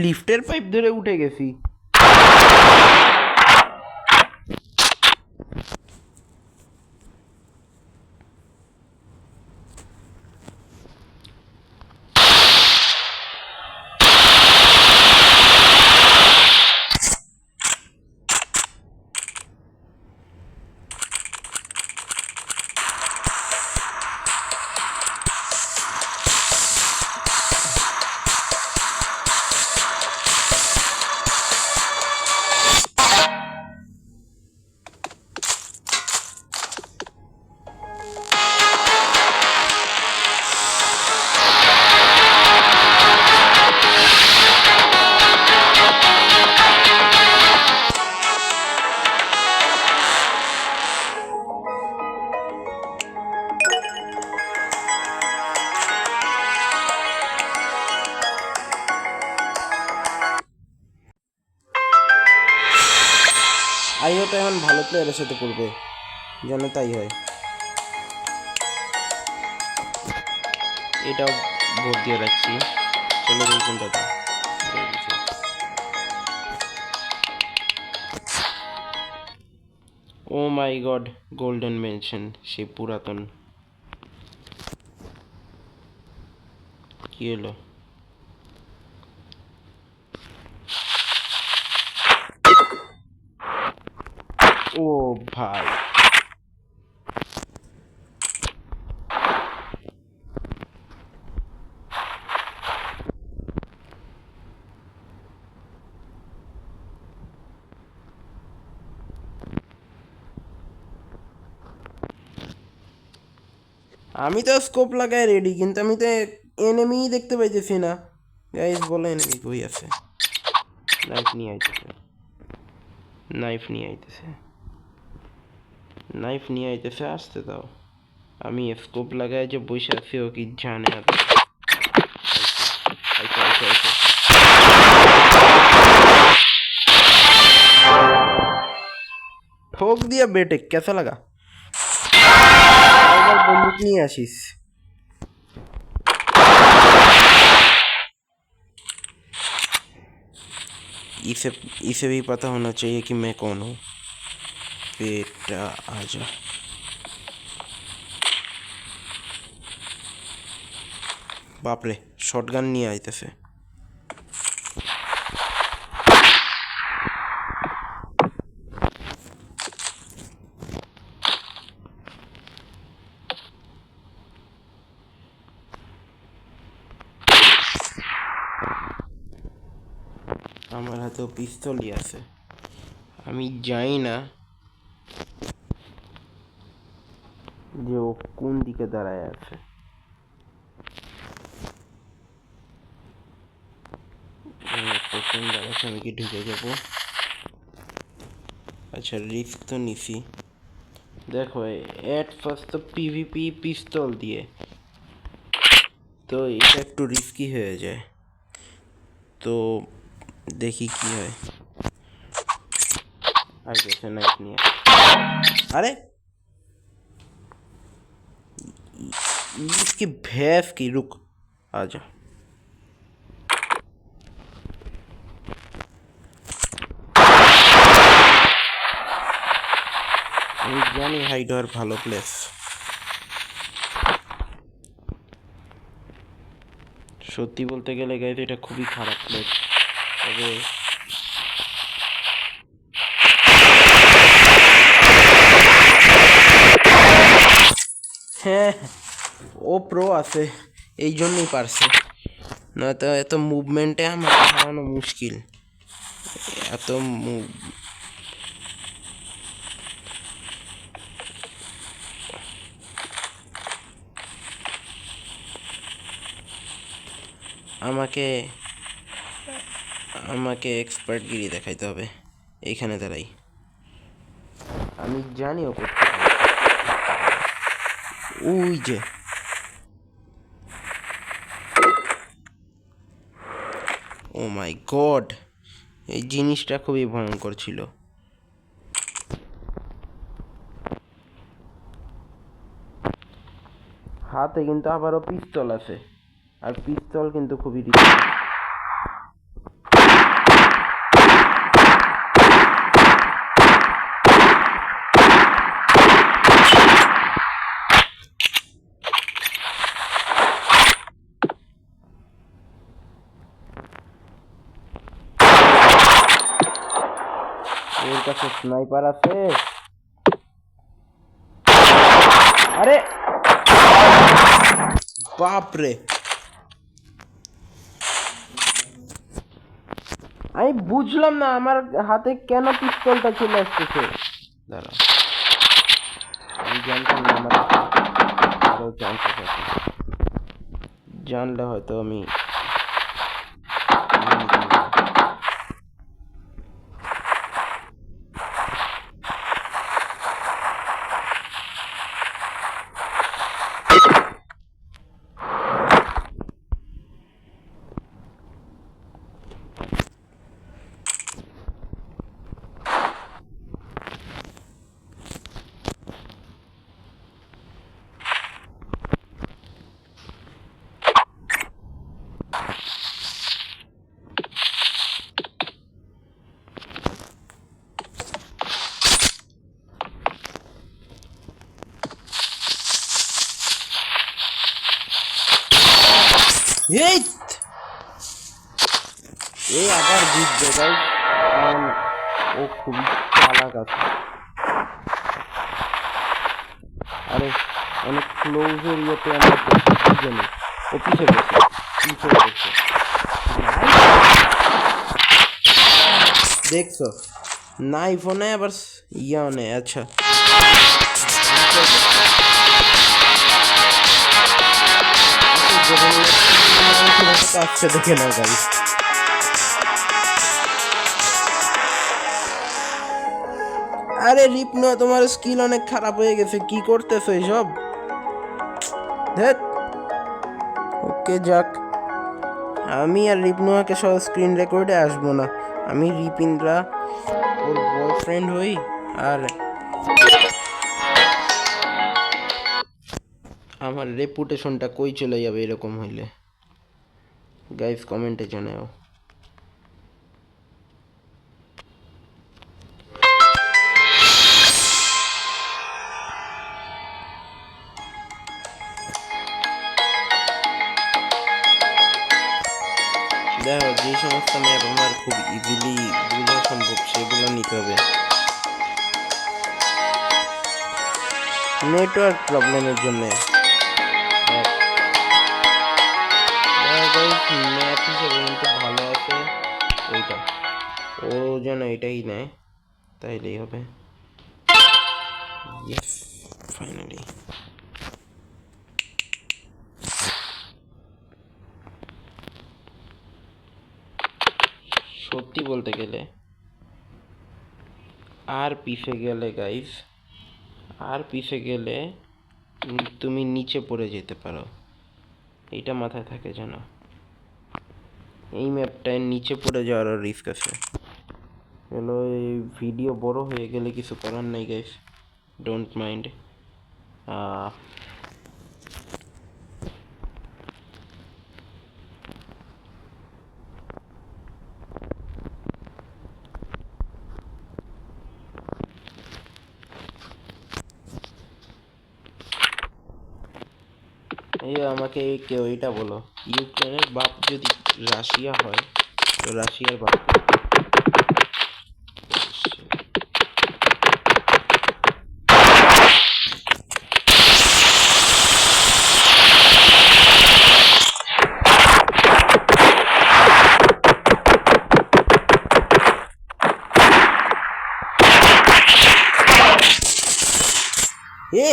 লিফটের পাইপ ধরে উঠে গেছি। আইও তো এখন ভালো প্লেয়ারের সাথে পড়বে, যেন তাই হয়। এটাও ভোট দিয়ে রাখছি। চলো দেখি কোনটাতে। ও মাই গড, গোল্ডেন মেনশন, সেই পুরাতন। কি হলো? ও ভাই, আমি তো স্কোপ লাগাই রেডি, কিন্তু আমি তো এনিমি দেখতে পাইতেছি না। গাইস বলো এনিমি কই আছে? নাইফ নিয়ে আইতেছে, নাইফ নিয়ে আইতেছে, নাইফ নিয়ে আইতেছে। আসতে দাও, আমি স্কোপ লাগাই যে বসে আছি ও কি জানে না। ठोक दिया बेटे, कैसा लगा? बंदूक नहीं आशीष। इसे इसे भी पता होना चाहिए कि मैं कौन हूँ। बेटा आजा। बाप रे, शॉटगन नहीं आइतेছে। আমার হাতেও পিস্তলই আছে। আমি জানি না যে ও কোন দিকে দাঁড়ায় আছে। আমি কি ঢুকে যাবো? আচ্ছা, রিস্ক তো নিছি। দেখো এট ফার্স্ট তো পিভিপি পিস্তল দিয়ে, তো এটা একটু রিস্কি হয়ে যায়। তো দেখি কি হয়। আর গেছে নাইফ নিয়ে। अरे इसकी भैंस की, रुक आजा। আমি জানি হাইড হওয়ার ভালো প্লেস। সত্যি বলতে গেলে গাইজ এটা খুবই খারাপ প্লেস। তবে হ্যাঁ, ও প্রো আছে, এই জন্যই পারছে, নয়তো এত মুভমেন্টে আমাকে হারানো মুশকিল। এত আমাকে আমাকে এক্সপার্টগিরি দেখাইতে হবে। এইখানে দাঁড়াই, আমি জানি ও করতে পারে। ওই যে ও মাই গড, এই জিনিসটা খুবই ভয়ঙ্কর ছিল। হাতে কিন্তু আবারও পিস্তল আছে, আর পিস্তল কিন্তু খুবই রিস্কি। কাছে স্নাইপার আছে? আরে বাপরে, আমি বুঝলাম না আমার হাতে কেন পিস্তলটা চলে আসতেছে। দাঁড়া, আমি জানতাম না আমার আরো চান্সেস আছে, জানলে হয়তো আমি এই আবার জিতবে গাইস, কারণ ও খুবই চালাক আছে। আরে অনেক ক্লোজ এরিয়াতে আমরা বুঝিনি, ও পিছে গেছে, পিছে গেছে। দেখছো, নাইফও নেই আবার ইয়াও নেই। আচ্ছা আচ্ছা, দেখে নাও গাইস। আরে রিপনো, তোমার স্কিল অনেক খারাপ হয়ে গেছে, কি করতেছো এসব? ওকে যাক, আমি আর রিপনোয়াকে সহ স্ক্রিন রেকর্ডে আসবো না। আমি রিপিনরা ওর বয়ফ্রেন্ড হই, আর আমার রেপুটেশনটা কই চলে যাবে এরকম হইলে। গাইস কমেন্টে জানাও। দেখো, যে সমস্ত ম্যাপ আমার খুব ইজিলি বোঝা সম্ভব সেগুলো নিতে হবে। নেটওয়ার্ক প্রবলেমের জন্য ম্যাপ হিসেবে কিন্তু ভালো আছে ওইটা, ও যেন এটাই নেয় তাইলেই হবে। Yes, finally. সত্যি বলতে গেলে আর পিছে গেলে গাইস, আর পিছে গেলে তুমি নিচে পড়ে যেতে পারো, এইটা মাথায় থাকে জানো। এই ম্যাপটায় নিচে পড়ে যাওয়ার রিস্ক আছে। চলো, এই ভিডিও বড় হয়ে গেলে কিছু করার নাই গাইস, ডোন্ট মাইন্ড। এই আমাকে কেউ এটা বলো, ইউক্রেনের বাপ যদি রাশিয়া হয় তো রাশিয়ার বাপ। এ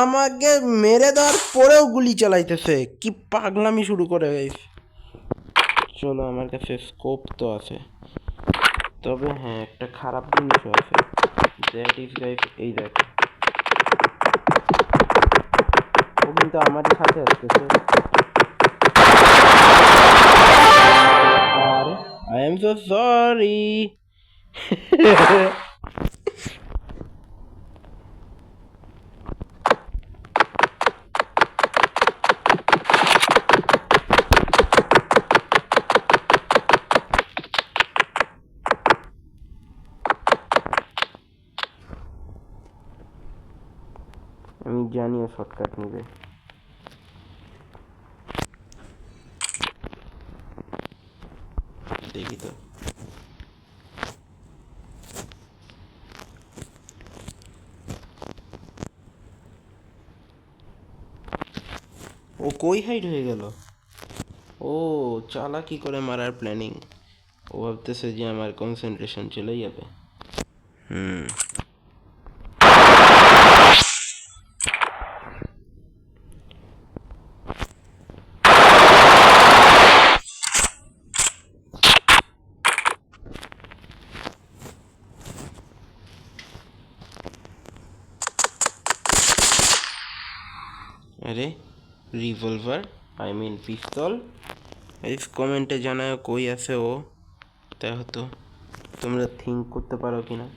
আমাকে মেরে দেওয়ার পরেও গুলি চালাইতেছে, কি পাগলামি শুরু করে গেছে। চলো, আমার কাছে স্কোপ তো আছে, তবে হ্যাঁ একটা খারাপ জিনিসও আছে, দ্যাট ইজ গাইস এই দেখো, ও কিন্তু আমারই সাথে আসতেছে। আরে আই এম সো সরি। আমি জানিও শর্টকাট নেবে। দেখি তো, ও কই হাইড হয়ে গেল? ও চালাকি করে মারার প্ল্যানিং। ও ভাবতেছে যে আমার কনসেন্ট্রেশন চলে যাবে। হুম। আরে রিভলভার, আই মিন পিস্তল। এই কমেন্টে জানায় কই আছে ও, তাই হয়তো তোমরা থিঙ্ক করতে পারো কিনা।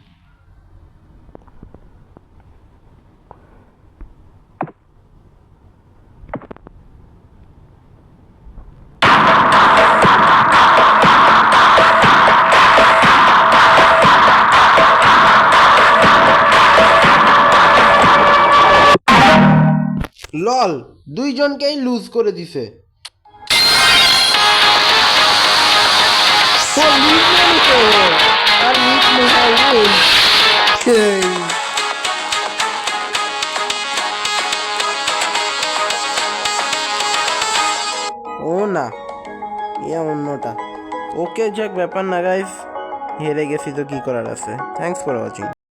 লল, দুইজনকেই লুজ করে দিছে। ও না, ইয়া অন্যটা। ওকে যাক, ব্যাপার না গাইস, হেরে গেছি তো কি করার আছে। Thanks for watching.